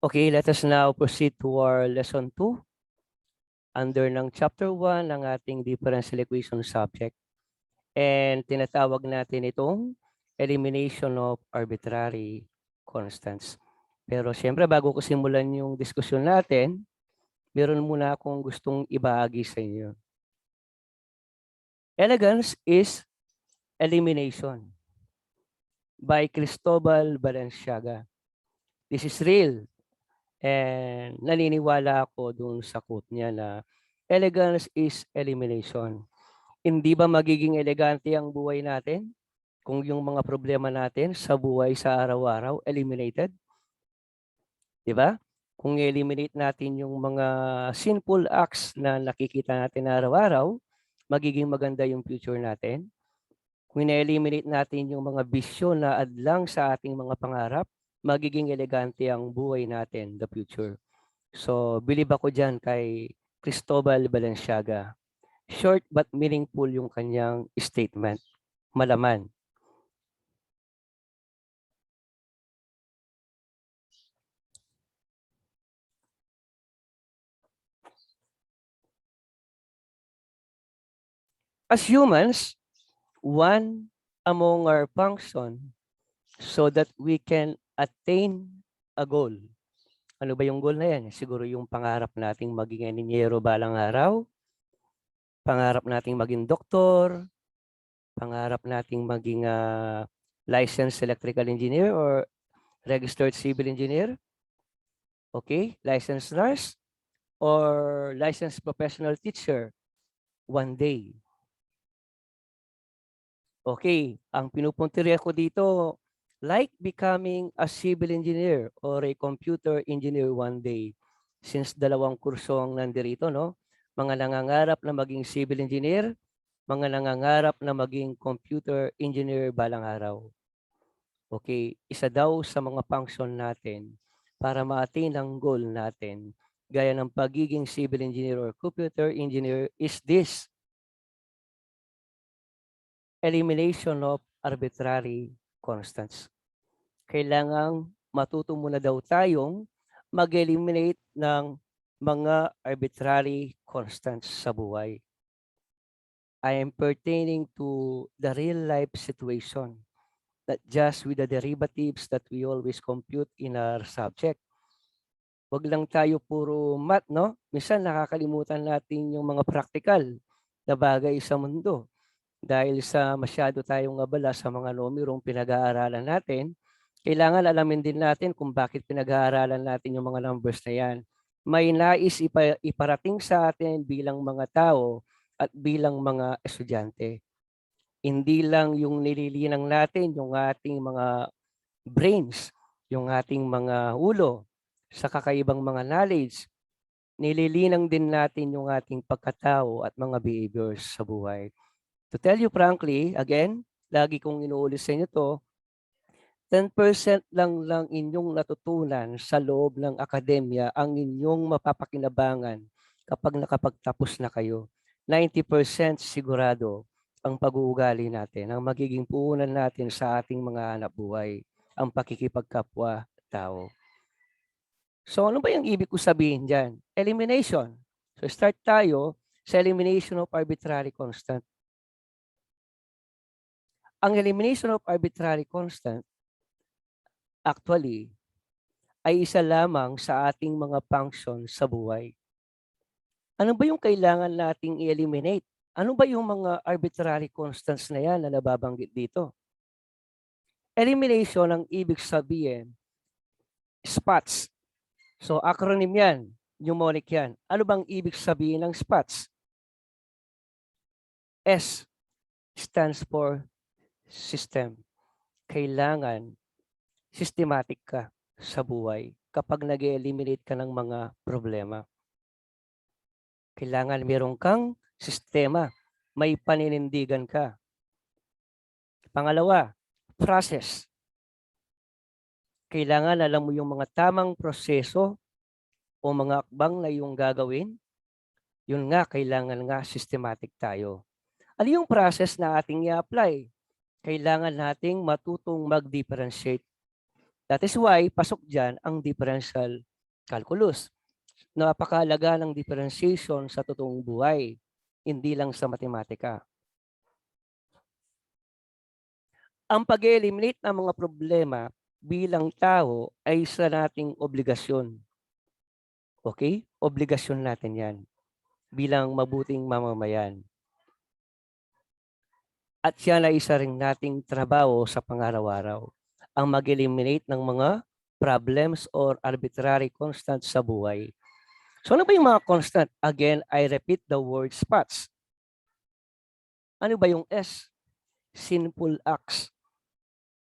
Okay, let us now proceed to our lesson 2 under ng chapter 1 ng ating differential equation subject. And tinatawag natin itong elimination of arbitrary constants. Pero siyempre bago ko simulan yung diskusyon natin, meron muna akong gustong ibahagi sa inyo. Elegance is elimination by Cristobal Balenciaga. This is real. And naniniwala ako dun sa quote niya na elegance is elimination. Hindi ba magiging elegante ang buhay natin kung yung mga problema natin sa buhay sa araw-araw eliminated? Di ba? Kung eliminate natin yung mga sinful acts na nakikita natin araw-araw, magiging maganda yung future natin. Kung na-eliminate natin yung mga bisyo na adlang sa ating mga pangarap, magiging elegante ang buhay natin, the future. So, believe ako dyan kay Cristobal Balenciaga. Short but meaningful yung kanyang statement. Malaman. As humans, one among our function so that we can attain a goal. Ano ba yung goal na yan? Siguro yung pangarap nating maging engineero balang araw, pangarap nating maging doktor, pangarap nating maging licensed electrical engineer or registered civil engineer, okay, licensed nurse, or licensed professional teacher one day. Okay, ang pinupuntirya ko dito, like becoming a civil engineer or a computer engineer one day. Since dalawang kurso ang nandirito, no? Mga nangangarap na maging civil engineer, mga nangangarap na maging computer engineer balang araw. Okay, isa daw sa mga function natin para ma-attain ang goal natin, gaya ng pagiging civil engineer or computer engineer, is this: elimination of arbitrary constants. Kailangang matuto muna daw tayong mag-eliminate ng mga arbitrary constants sa buhay. I am pertaining to the real life situation, not just with the derivatives that we always compute in our subject. Wag lang tayo puro math, no? Minsan nakakalimutan natin yung mga practical na bagay sa mundo. Dahil sa masyado tayong abala sa mga numerong pinag-aaralan natin, kailangan alamin din natin kung bakit pinag-aaralan natin yung mga numbers na yan. May nais iparating sa atin bilang mga tao at bilang mga estudyante. Hindi lang yung nililinang natin yung ating mga brains, yung ating mga ulo sa kakaibang mga knowledge, nililinang din natin yung ating pagkatao at mga behaviors sa buhay. To tell you frankly, again, lagi kong inuulit sa inyo to, 10% lang inyong natutunan sa loob ng akademya ang inyong mapapakinabangan kapag nakapagtapos na kayo. 90% sigurado ang pag-uugali natin, ang magiging puhunan natin sa ating mga anak buhay, ang pakikipagkapwa-tao. So ano ba yung ibig ko sabihin dyan? Elimination. So start tayo sa elimination of arbitrary constant. Ang elimination of arbitrary constant actually ay isa lamang sa ating mga function sa buhay. Ano ba yung kailangan nating i-eliminate? Ano ba yung mga arbitrary constants na yan na nababanggit dito? Elimination ang ibig sabihin, spots. So acronym yan, mnemonic yan. Ano bang ibig sabihin ng spots? S stands for system. Kailangan systematic ka sa buhay kapag nag-eliminate ka ng mga problema. Kailangan meron kang sistema, may paninindigan ka. Pangalawa, process. Kailangan alam mo yung mga tamang proseso o mga akbang na iyong gagawin. Yun nga, kailangan nga systematic tayo. Ano yung process na ating i-apply? Kailangan nating matutong mag-differentiate. That is why pasok dyan ang differential calculus. Napakahalaga ng differentiation sa totoong buhay, hindi lang sa matematika. Ang pag-eliminate ng mga problema bilang tao ay isa nating obligasyon. Okay? Obligasyon natin yan bilang mabuting mamamayan. At yan ay isa rin nating trabaho sa pang-araw-araw, ang mag-eliminate ng mga problems or arbitrary constants sa buhay. So ano ba yung mga constant? Again, I repeat the word spots. Ano ba yung S? Sinful acts.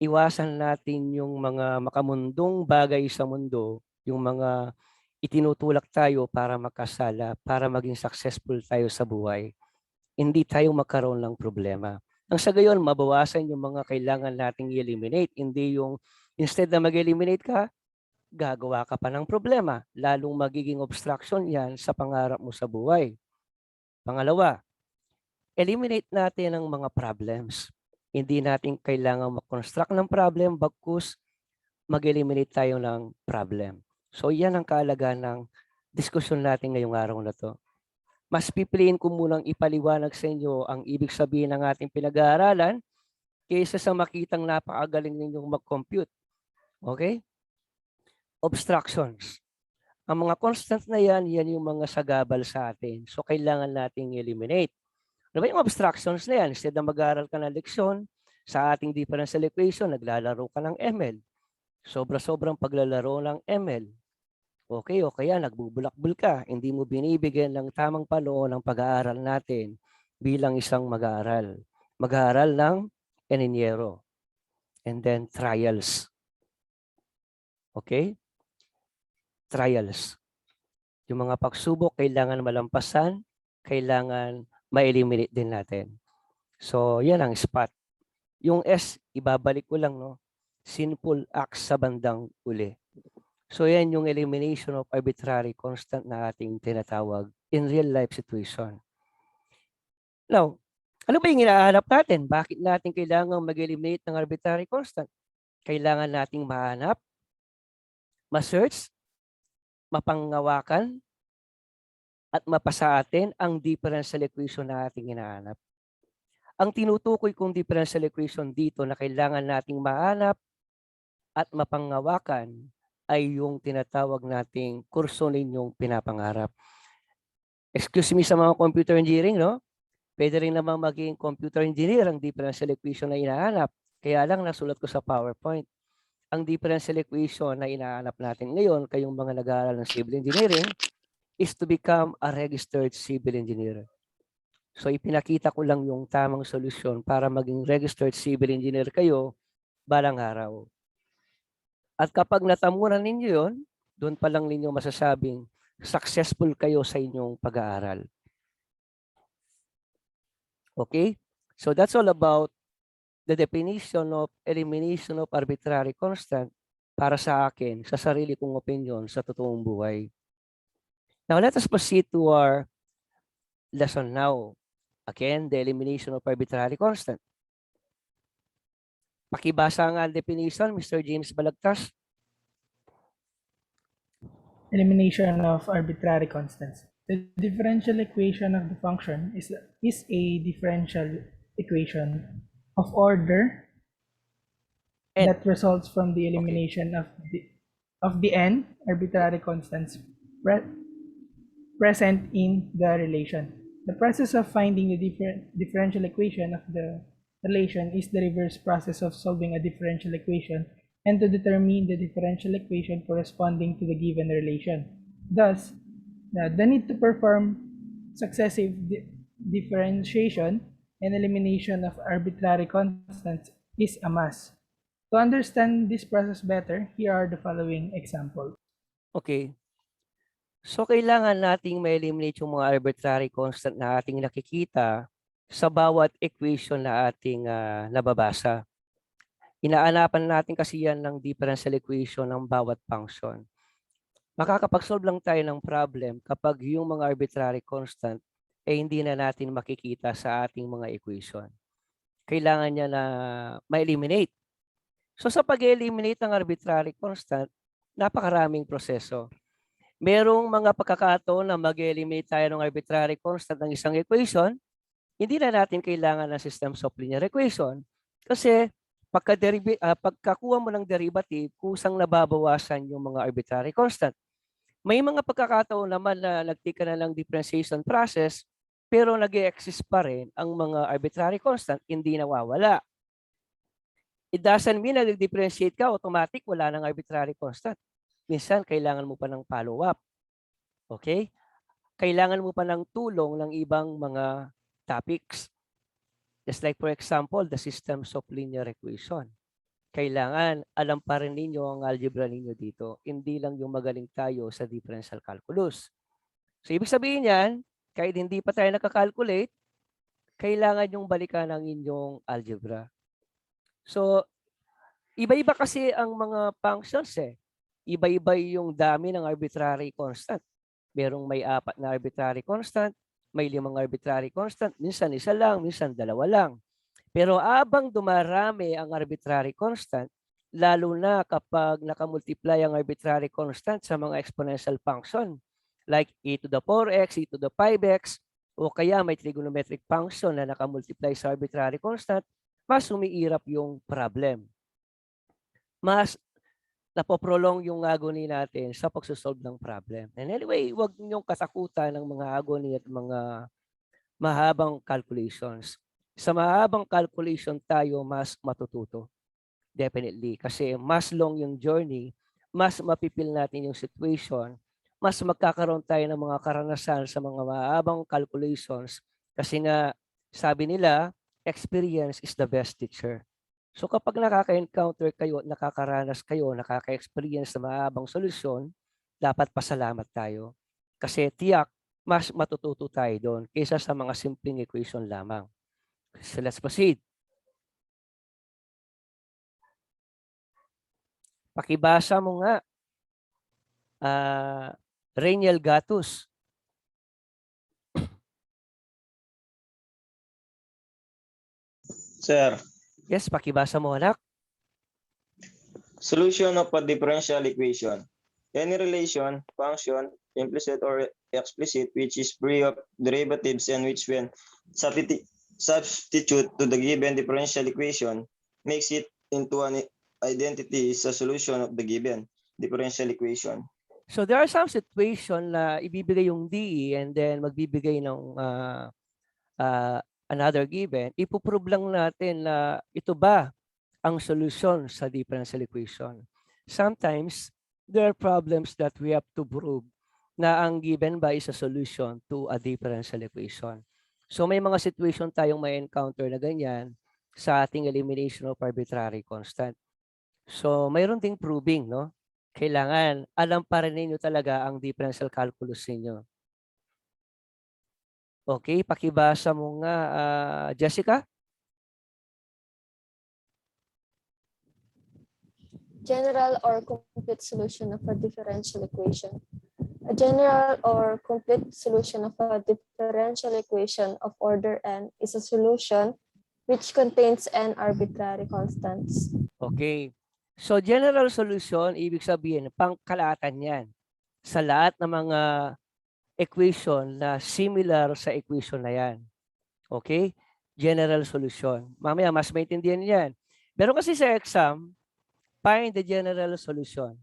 Iwasan natin yung mga makamundong bagay sa mundo, yung mga itinutulak tayo para makasala, para maging successful tayo sa buhay. Hindi tayo magkaroon ng problema. Ang sa gayon, mabawasan yung mga kailangan nating i-eliminate. Hindi yung instead na mag-eliminate ka, gagawa ka pa ng problema. Lalong magiging obstruction yan sa pangarap mo sa buhay. Pangalawa, eliminate natin ang mga problems. Hindi natin kailangan mag-construct ng problem, bagkus mag-eliminate tayo ng problem. So yan ang kaalagaan ng diskusyon natin ngayong araw na to. Mas pipiliin ko munang ipaliwanag sa inyo ang ibig sabihin ng ating pinag-aaralan kaysa sa makitang napakagaling ninyong mag-compute. Okay? Obstructions. Ang mga constant na yan, yan yung mga sagabal sa atin. So kailangan nating eliminate. Ano ba yung obstructions na yan? Instead na mag-aaral ka ng leksyon, sa ating differential equation, naglalaro ka ng ML. Sobra-sobrang paglalaro ng ML. Okay, o kaya nagbubulakbul ka, hindi mo binibigyan ng tamang panahon ng pag-aaral natin bilang isang mag-aaral. Mag-aaral ng engineero. And then trials. Okay? Trials. Yung mga pagsubok, kailangan malampasan, kailangan ma-eliminate din natin. So, yan ang spot. Yung S, ibabalik ko lang, no? Sinful acts sa bandang uli. So yan yung elimination of arbitrary constant na ating tinatawag in real life situation. Now, ano ba yung hinahanap natin? Bakit natin kailangan mag-eliminate ng arbitrary constant? Kailangan nating mahanap, ma-search, mapangawakan, at mapasa atin ang differential equation na ating hinahanap. Ang tinutukoy kong differential equation dito na kailangan nating mahanap at mapangawakan ay yung tinatawag nating kurso ninyong pinapangarap. Excuse me sa mga computer engineering, no? Pwede rin naman maging computer engineer ang differential equation na hinahanap. Kaya lang nasulat ko sa PowerPoint. Ang differential equation na hinahanap natin ngayon, kayong mga nag-aaral ng civil engineering, is to become a registered civil engineer. So ipinakita ko lang yung tamang solusyon para maging registered civil engineer kayo balang araw. At kapag natamunan ninyo yon, doon pa lang ninyo masasabing successful kayo sa inyong pag-aaral. Okay? So that's all about the definition of elimination of arbitrary constant para sa akin, sa sarili kong opinion sa totoong buhay. Now let us proceed to our lesson now. Again, the elimination of arbitrary constant. Pakibasa nga ang definition, Mr. James Balagtas. Elimination of arbitrary constants. The differential equation of the function is a differential equation of order N. that results from the elimination of the n arbitrary constants present in the relation. The process of finding the differential equation of the relation is the reverse process of solving a differential equation and to determine the differential equation corresponding to the given relation. Thus, the need to perform successive differentiation and elimination of arbitrary constants is a must. To understand this process better, here are the following examples. Okay. So kailangan nating ma-eliminate yung mga arbitrary constant na ating nakikita sa bawat equation na ating nababasa. Inaanapan natin kasi yan ng differential equation ng bawat function. Makakapag-solve lang tayo ng problem kapag yung mga arbitrary constant ay hindi na natin makikita sa ating mga equation. Kailangan niya na ma-eliminate. So sa pag-eliminate ng arbitrary constant, napakaraming proseso. Merong mga pagkakataon na mag-eliminate tayo ng arbitrary constant ng isang equation, hindi na natin kailangan ng systems of linear equation kasi pagkakuha mo ng derivative, kusang nababawasan yung mga arbitrary constant. May mga pagkakataon naman na nagtika na ng differentiation process pero nag-e-exist pa rin ang mga arbitrary constant, hindi nawawala. It doesn't mean na nag-differentiate ka, automatic wala ng arbitrary constant. Minsan, kailangan mo pa ng follow-up. Okay? Kailangan mo pa ng tulong ng ibang mga topics. Just like for example, the systems of linear equation. Kailangan alam pa rin ninyo ang algebra ninyo dito. Hindi lang yung magaling tayo sa differential calculus. So, ibig sabihin yan, kahit hindi pa tayo nakakalculate, kailangan yung balikan ang inyong algebra. So, iba-iba kasi ang mga functions eh. Iba-iba yung dami ng arbitrary constant. Merong may 4 na arbitrary constant, may 5 arbitrary constant, minsan isa lang, minsan 2 lang. Pero abang dumarami ang arbitrary constant, lalo na kapag nakamultiply ang arbitrary constant sa mga exponential function, like e to the 4x, e to the 5x, o kaya may trigonometric function na nakamultiply sa arbitrary constant, mas umiirap yung problem. Mas napoprolong yung agony natin sa pagsosolve ng problem. And anyway, huwag niyong katakutan ng mga agony at mga mahabang calculations. Sa mahabang calculation tayo mas matututo. Definitely. Kasi mas long yung journey, mas mapipil natin yung situation, mas magkakaroon tayo ng mga karanasan sa mga mahabang calculations. Kasi nga, sabi nila, experience is the best teacher. So kapag nakaka-encounter kayo, nakakaranas kayo, nakaka-experience sa mahabang solusyon, dapat pasalamat tayo. Kasi tiyak, mas matututo tayo doon kaysa sa mga simpleng equation lamang. So let's proceed. Pakibasa mo nga, Rainiel Gatus. Sir, Yes, pakibasa mo anak. solution of a differential equation. Any relation, function, implicit or explicit, which is free of derivatives and which when substitute to the given differential equation makes it into an identity is a solution of the given differential equation. So there are some situation na ibibigay yung DE and then magbibigay ng another given. Ipuprove lang natin na ito ba ang solusyon sa differential equation. Sometimes, there are problems that we have to prove na ang given ba is a solution to a differential equation. So may mga situation tayong may encounter na ganyan sa ating elimination of arbitrary constant. So mayroon ding proving, no? Kailangan alam pa rin ninyo talaga ang differential calculus ninyo. Okay, pakibasa mo nga, Jessica. General or complete solution of a differential equation. A general or complete solution of a differential equation of order n is a solution which contains n arbitrary constants. Okay. So general solution, ibig sabihin, pangkalahatan yan sa lahat ng mga equation na similar sa equation na yan. Okay? General solution. Mamaya, mas maintindihan yan. Pero kasi sa exam, find the general solution.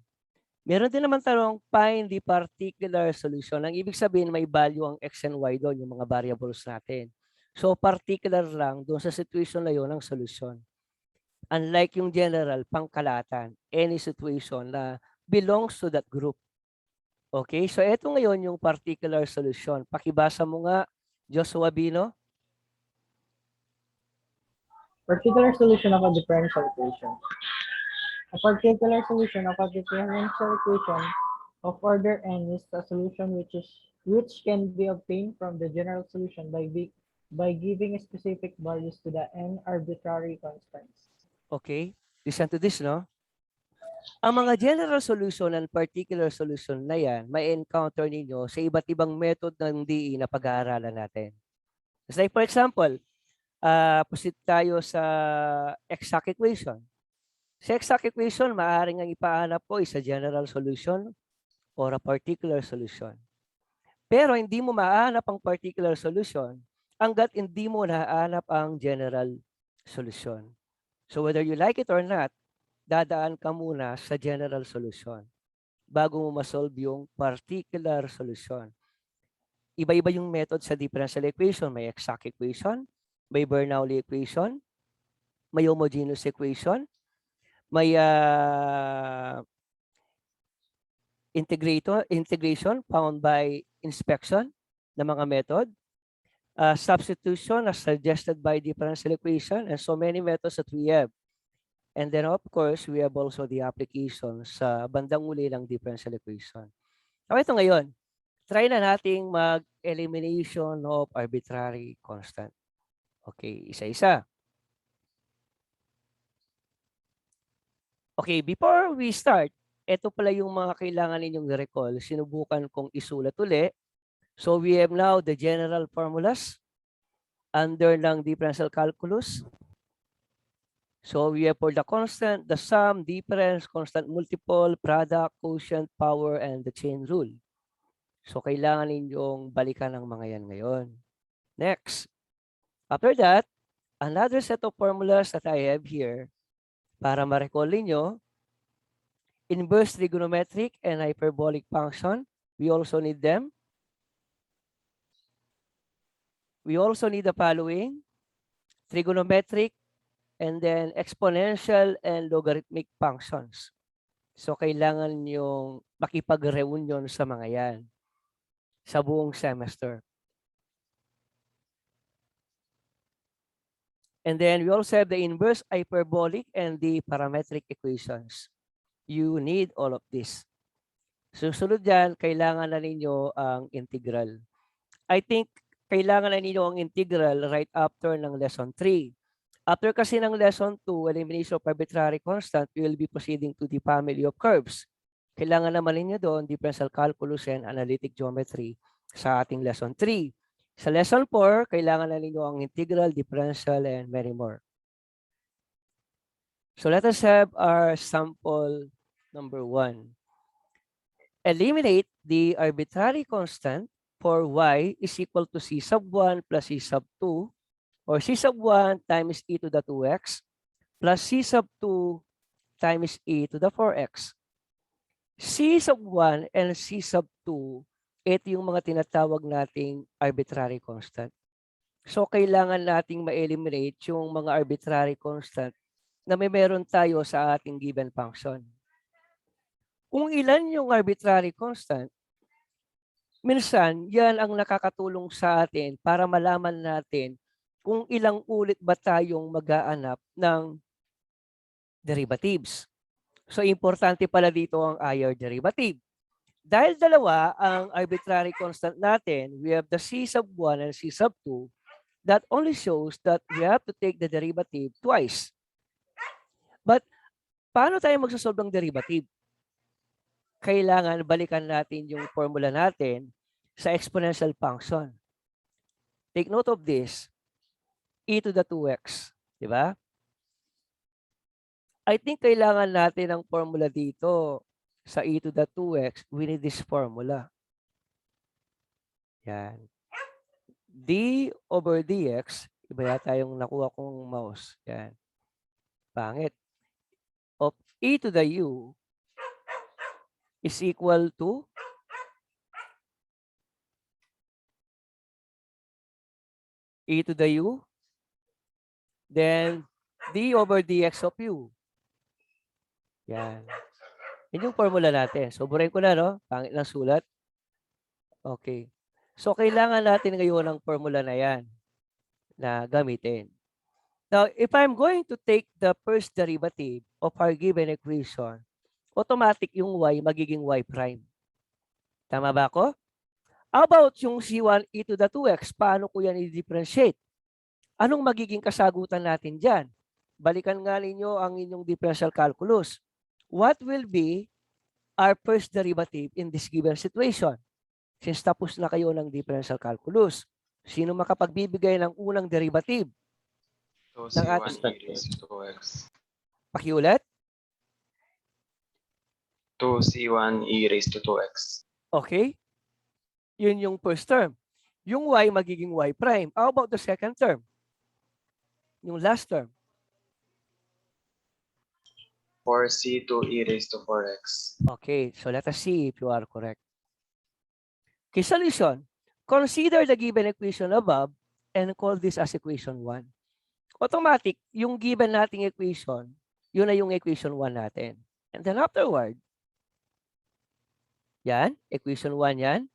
Meron din naman tanong, find the particular solution. Ang ibig sabihin, may value ang x and y doon, yung mga variables natin. So, particular lang doon sa situation na yun ang solution. Unlike yung general, pangkalahatan, any situation na belongs to that group. Okay, so ito ngayon yung particular solution. Pakibasa mo nga, Joshua Bino. Particular solution of a differential equation. A particular solution of a differential equation of order n is a solution which can be obtained from the general solution by giving specific values to the n arbitrary constants. Okay, listen to this, no? Ang mga general solution and particular solution na yan, may encounter ninyo sa iba't ibang method ng DE na pag-aaralan natin. Like for example, proceed tayo sa exact equation. Sa exact equation, maaaring ang ipahanap ko is a general solution or a particular solution. Pero hindi mo mahanap ang particular solution hangga't hindi mo nahanap ang general solution. So whether you like it or not, dadaan ka muna sa general solution bago mo ma-solve yung particular solution. Iba-iba yung method sa differential equation. May exact equation, may Bernoulli equation, may homogeneous equation, may integration found by inspection ng mga method, substitution as suggested by differential equation, and so many methods that we have. And then of course, we have also the application sa bandang uli ng differential equation. So ito ngayon, try na nating mag-elimination of arbitrary constant. Okay, isa-isa. Okay, before we start, ito pala yung mga kailangan ninyong i-recall. Sinubukan kong isulat uli. So we have now the general formulas under ng differential calculus. So we have for the constant, the sum, difference, constant multiple, product, quotient, power, and the chain rule. So kailangan ninyong balikan ang mga yan ngayon. Next. After that, another set of formulas that I have here para ma-recall ninyo, inverse trigonometric and hyperbolic function. We also need them. We also need the following: trigonometric and then exponential and logarithmic functions. So kailangan yung makipag-reunion sa mga yan sa buong semester. And then we also have the inverse hyperbolic and the parametric equations. You need all of this. Susunod dyan, kailangan na ninyo ang integral. I think kailangan na ninyo ang integral right after ng lesson 3. After kasi ng lesson 2, elimination of arbitrary constant, we will be proceeding to the family of curves. Kailangan naman ninyo doon differential calculus and analytic geometry sa ating lesson 3. Sa lesson 4, kailangan na ninyo ang integral, differential, and many more. So let us have our sample number 1. Eliminate the arbitrary constant for y is equal to c sub 1 plus c sub 2, or c sub 1 times e to the 2x plus c sub 2 times e to the 4x. C sub 1 and C sub 2, ito yung mga tinatawag nating arbitrary constant. So, kailangan nating ma-eliminate yung mga arbitrary constant na may meron tayo sa ating given function. Kung ilan yung arbitrary constant, minsan, yan ang nakakatulong sa atin para malaman natin kung ilang ulit ba tayong mag-aanap ng derivatives. So, importante pala dito ang higher derivative. Dahil dalawa ang arbitrary constant natin, we have the C sub 1 and C sub 2, that only shows that we have to take the derivative twice. But, paano tayo magsasolve ng derivative? Kailangan balikan natin yung formula natin sa exponential function. Take note of this, e to the 2x, di ba? I think kailangan natin ang formula dito sa e to the 2x. We need this formula. Yan. D over dx, iba yata yung nakuha kong mouse. Yan. Pangit. Of e to the u is equal to e to the u, then d over dx of u. Yan. Yan yung formula natin. So, buray ko na, no? Pangit ng sulat. Okay. So, kailangan natin ngayon ang formula na yan na gamitin. Now, if I'm going to take the first derivative of our given equation, automatic yung y magiging y prime. Tama ba ako? How about yung c1 e to the 2x? Paano ko yan i-differentiate? Anong magiging kasagutan natin dyan? Balikan nga ninyo ang inyong differential calculus. What will be our first derivative in this given situation? Since tapos na kayo ng differential calculus, sino makapagbibigay ng unang derivative? So, C1 is 2x. Pakiulit? 2C1 e raised to 2x. Okay? Yun yung first term. Yung y magiging y prime. How about the second term? Yung last term. 4C2 e raised to 4x. Okay, so let us see if you are correct. Okay, solution. Consider the given equation above and call this as equation 1. Automatic, yung given nating equation, yun na yung equation 1 natin. And then afterward, yan, equation 1 yan.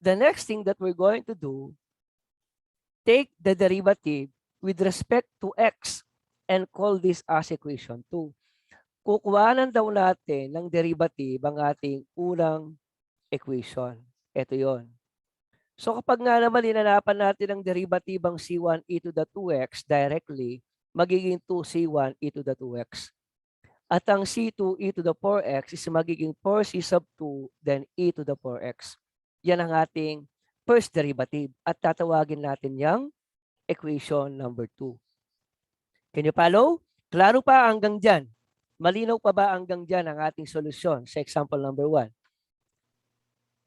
The next thing that we're going to do, take the derivative with respect to x and call this as equation 2. Kukuhanan daw natin ng derivative ang ating unang equation. Ito yon. So kapag nga naman inanapan natin ang derivative ang c1 e to the 2x directly, magiging 2c1 e to the 2x. At ang c2 e to the 4x is magiging 4c sub 2 then e to the 4x. Yan ang ating first derivative at tatawagin natin yung equation number 2. Can you follow? Klaro pa hanggang dyan? Malinaw pa ba hanggang dyan ang ating solusyon sa example number 1?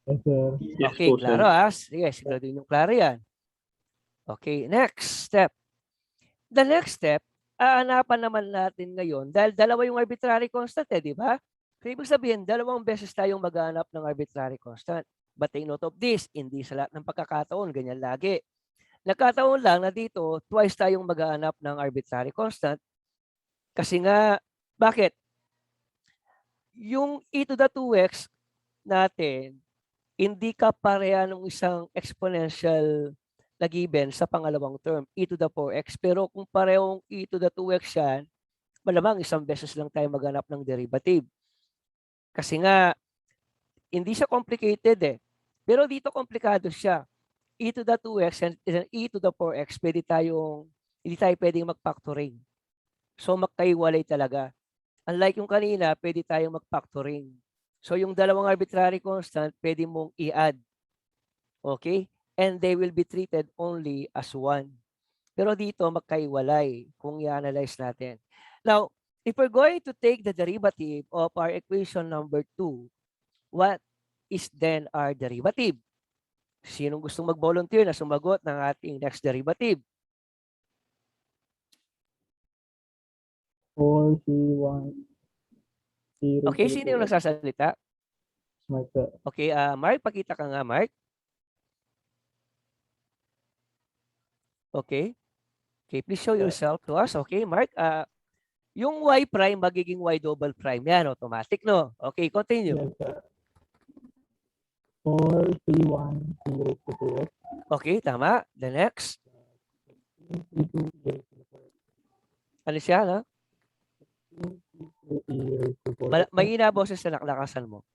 Yes, sir. Okay, klaro ha? Sige, siguraduhin yung klaro yan. Okay, next step. The next step, aanapan naman natin ngayon dahil dalawa yung arbitrary constant di ba? So, ibig sabihin, dalawang beses tayong maghanap ng arbitrary constant. But take note of this, hindi sa lahat ng pagkakataon, ganyan lagi. Nagkataon lang na dito, twice tayong maghanap ng arbitrary constant. Kasi nga, bakit? Yung e to the 2x natin, hindi ka pareha ng isang exponential na given sa pangalawang term, e to the 4x. Pero kung parehong e to the 2x yan, malamang isang beses lang tayo maghanap ng derivative. Kasi nga, hindi siya complicated Pero dito komplikado siya. E to the 2x and e to the 4x, hindi tayo pwedeng mag-factoring. So magkaiwalay talaga. Unlike yung kanina, pwede tayong mag-factoring. So yung dalawang arbitrary constant, pwede mong i-add. Okay? And they will be treated only as one. Pero dito, magkaiwalay kung i-analyze natin. Now, if we're going to take the derivative of our equation number 2, what is then our derivative? Sinong gustong mag-volunteer na sumagot ng ating next derivative? 4C1. Okay, sino yung nagsasalita? Mark, sir. Okay, Mark, pakita ka nga, Mark. Okay. Okay, please show yourself to us. Okay, Mark. Yung y prime magiging y double prime. Yan, automatic, no? Okay, continue. Yes, sir. 4C1 e raised to 2x. Okay, tama. The next. C2 e raised to 4x. Ano siya, no? C2 e raised to 4x. May boses na nakalakasan mo.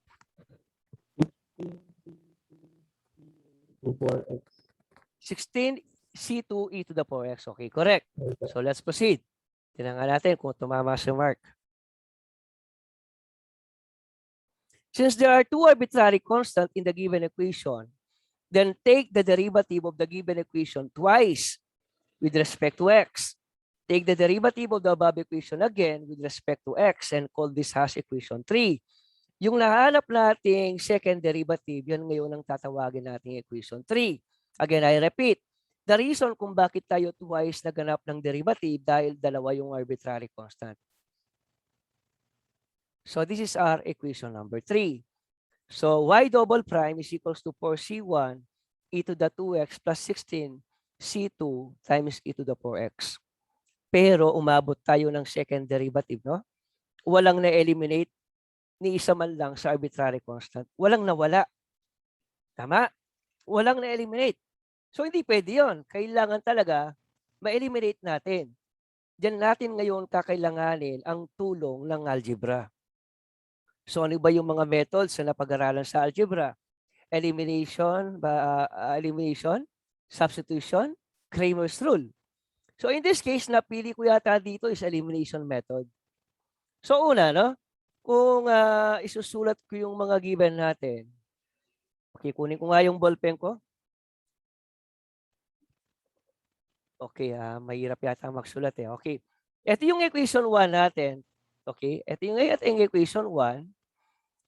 To 4x. 16 C2 e to the 4x. Okay, correct. Yes, sir. So let's proceed. Tingnan nga natin kung tumama si Mark. Since there are two arbitrary constants in the given equation, then take the derivative of the given equation twice with respect to x. Take the derivative of the above equation again with respect to x and call this as equation 3. Yung nahanap nating second derivative, yan ngayon ang tatawagin nating equation 3. Again, I repeat, the reason kung bakit tayo twice naganap ng derivative dahil dalawa yung arbitrary constant. So this is our equation number 3. So y double prime is equals to 4c1 e to the 2x plus 16 c2 times e to the 4x. Pero umabot tayo ng second derivative, no? Walang na-eliminate ni isa man lang sa arbitrary constant. Walang nawala. Tama? Walang na-eliminate. So hindi pwede yun. Kailangan talaga ma-eliminate natin. Diyan natin ngayon kakailanganin ang tulong ng algebra. So ano ba yung mga methods na napag-aralan sa algebra? Elimination, substitution, Cramer's rule. So in this case, napili ko yata dito is elimination method. So una, no? Kung isusulat ko yung mga given natin. Okay, kunin ko nga yung ballpen ko. Okay, mahirap yata magsulat Okay. Ito yung equation 1 natin. Okay? Ito yung ating equation 1.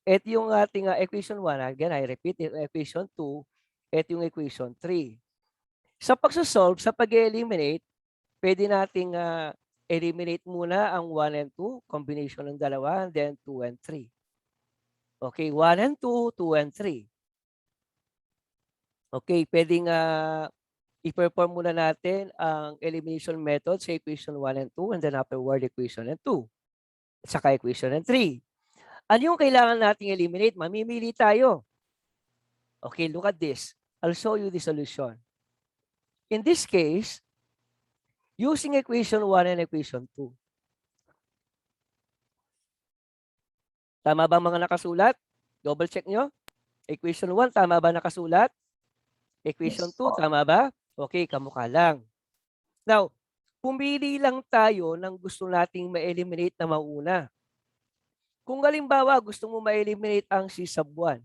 Ito yung ating equation 1. Again, I repeat it. Equation 2. Ito yung equation 3. Sa pagsosolve, sa pag-eliminate, pwede nating eliminate muna ang 1 and 2, combination ng dalawa, and then 2 and 3. Okay, 1 and 2, 2 and 3. Okay, pwedeng i-perform muna natin ang elimination method sa equation 1 and 2, and then afterward equation and 2. At saka equation and 3. Ano yung kailangan nating eliminate? Mamimili tayo. Okay, look at this. I'll show you the solution. In this case, using equation 1 and equation 2. Tama ba mga nakasulat? Double check nyo. Equation 1, tama ba nakasulat? Equation 2, tama ba? Okay, kamukha lang. Now, pumili lang tayo ng gusto nating ma-eliminate na mauna. Kung halimbawa gusto mo ma-eliminate ang C sub 1,